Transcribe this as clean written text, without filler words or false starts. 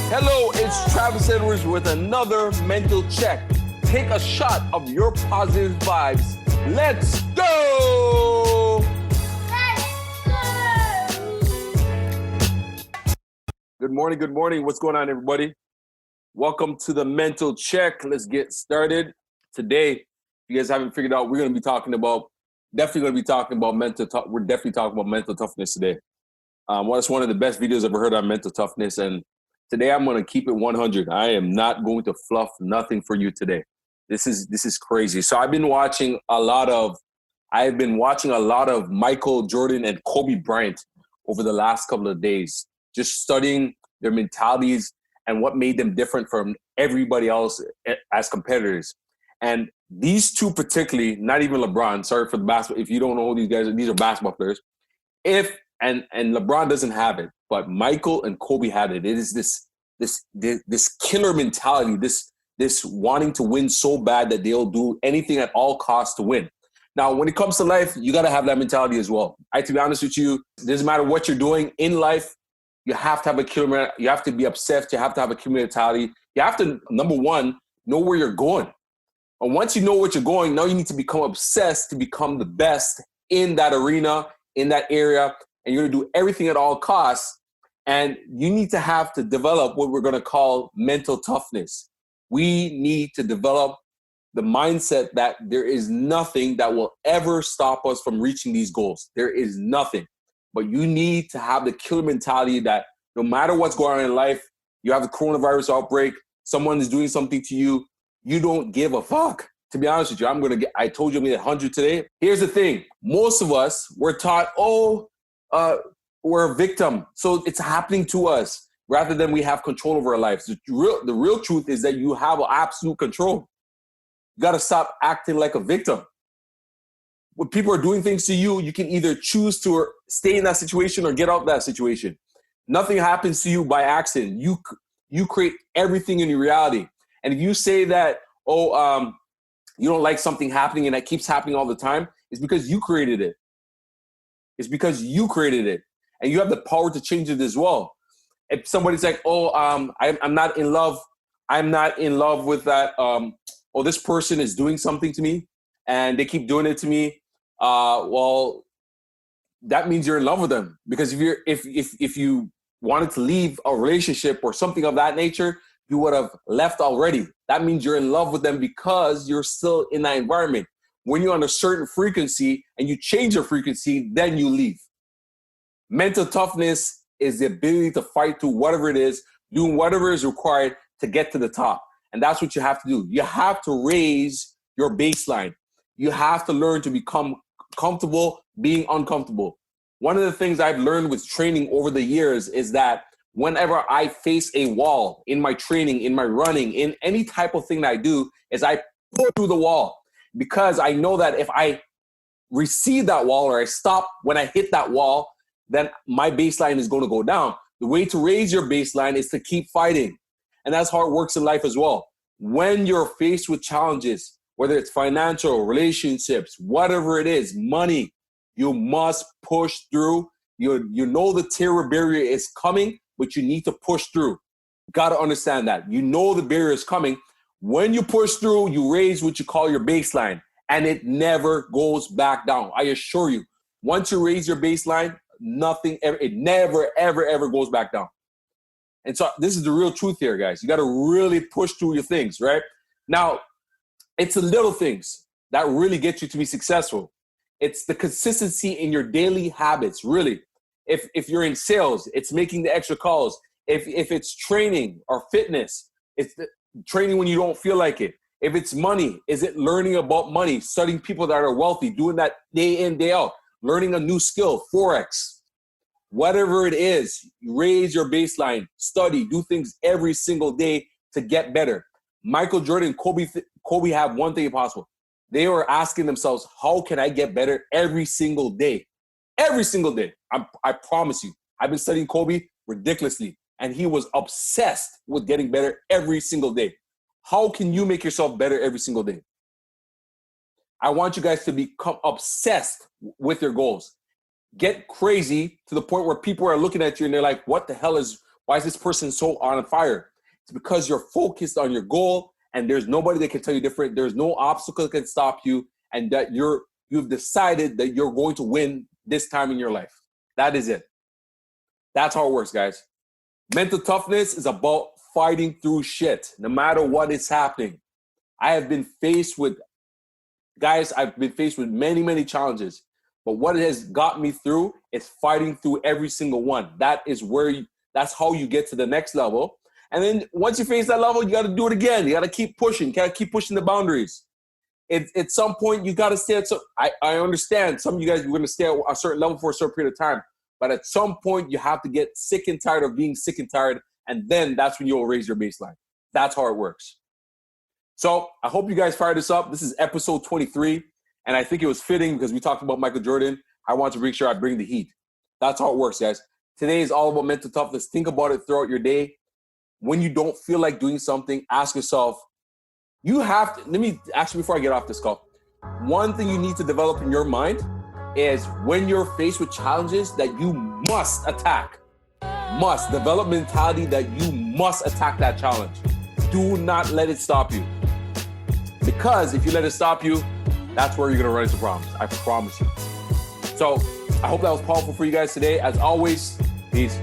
Hello, it's Travis Edwards with another mental check. Take a shot of your positive vibes. Let's go! Good morning. What's going on, everybody? Welcome to the mental check. Let's get started. Today, if you guys haven't figured out, we're going to be talking about, we're definitely talking about mental toughness today. Well, it's one of the best videos I've ever heard on mental toughness, and today I'm going to keep it 100. I am not going to fluff nothing for you today. This is crazy. So I've been watching a lot of Michael Jordan and Kobe Bryant over the last couple of days, just studying their mentalities and what made them different from everybody else as competitors. And these two particularly, not even LeBron, sorry for the basketball, if you don't know these guys, these are basketball players. And LeBron doesn't have it, but Michael and Kobe had it. It is this killer mentality, this wanting to win so bad that they'll do anything at all costs to win. Now, when it comes to life, you got to have that mentality as well. To be honest with you, it doesn't matter what you're doing in life, you have to have a killer. You have to be obsessed. You have to have a killer mentality. You have to, number one, know where you're going. And once you know what you're going, now you need to become obsessed to become the best in that arena, in that area, and you're going to do everything at all costs. And you need to have to develop what we're going to call mental toughness. We need to develop the mindset that there is nothing that will ever stop us from reaching these goals. There is nothing. But you need to have the killer mentality that no matter what's going on in life, you have the coronavirus outbreak, someone is doing something to you, you don't give a fuck. To be honest with you, I told you I'm going to get 100 today. Here's the thing. Most of us were taught, we're a victim, so it's happening to us rather than we have control over our lives. The real truth is that you have absolute control. You got to stop acting like a victim. When people are doing things to you, you can either choose to stay in that situation or get out of that situation. Nothing happens to you by accident. You create everything in your reality. And if you say that, you don't like something happening and that keeps happening all the time, it's because you created it. It's because you created it. And you have the power to change it as well. If somebody's like, I'm not in love. I'm not in love with that. This person is doing something to me and they keep doing it to me. Well, that means you're in love with them. Because if you wanted to leave a relationship or something of that nature, you would have left already. That means you're in love with them because you're still in that environment. When you're on a certain frequency and you change your frequency, then you leave. Mental toughness is the ability to fight through whatever it is, doing whatever is required to get to the top. And that's what you have to do. You have to raise your baseline. You have to learn to become comfortable being uncomfortable. One of the things I've learned with training over the years is that whenever I face a wall in my training, in my running, in any type of thing that I do, is I pull through the wall. Because I know that if I receive that wall or I stop when I hit that wall, then my baseline is going to go down. The way to raise your baseline is to keep fighting. And that's how it works in life as well. When you're faced with challenges, whether it's financial, relationships, whatever it is, money, you must push through. You know the terror barrier is coming, but you need to push through. Got to understand that. You know the barrier is coming. When you push through, you raise what you call your baseline, and it never goes back down. I assure you, once you raise your baseline, it never, ever goes back down. And so this is the real truth here, guys. You got to really push through your things, right? Now, it's the little things that really get you to be successful. It's the consistency in your daily habits, really. If you're in sales, it's making the extra calls. If it's training or fitness, it's the training when you don't feel like it. If it's money, is it learning about money, studying people that are wealthy, doing that day in, day out, learning a new skill, Forex, whatever it is, raise your baseline, study, do things every single day to get better. Michael Jordan, Kobe have one thing possible. They were asking themselves, how can I get better every single day? Every single day. I promise you. I've been studying Kobe ridiculously, and he was obsessed with getting better every single day. How can you make yourself better every single day? I want you guys to become obsessed with your goals. Get crazy to the point where people are looking at you and they're like, what the hell is Why is this person so on fire? It's because you're focused on your goal, and there's nobody that can tell you different. There's no obstacle that can stop you, and that you've decided that you're going to win this time in your life. That is it. That's how it works, guys. Mental toughness is about fighting through shit, no matter what is happening. I've been faced with many, many challenges. But what it has got me through is fighting through every single one. That's how you get to the next level. And then once you face that level, you got to do it again. You got to keep pushing. You got to keep pushing the boundaries. At some point, you got to stay at. So I understand some of you guys are going to stay at a certain level for a certain period of time. But at some point, you have to get sick and tired of being sick and tired. And then that's when you'll raise your baseline. That's how it works. So I hope you guys fired this up. This is episode 23. And I think it was fitting because we talked about Michael Jordan. I want to make sure I bring the heat. That's how it works, guys. Today is all about mental toughness. Think about it throughout your day. When you don't feel like doing something, ask yourself, let me actually, before I get off this call, one thing you need to develop in your mind is when you're faced with challenges that you must attack. Must. Develop mentality that you must attack that challenge. Do not let it stop you. Because if you let it stop you, that's where you're going to run into problems. I promise you. So I hope that was powerful for you guys today. As always, peace.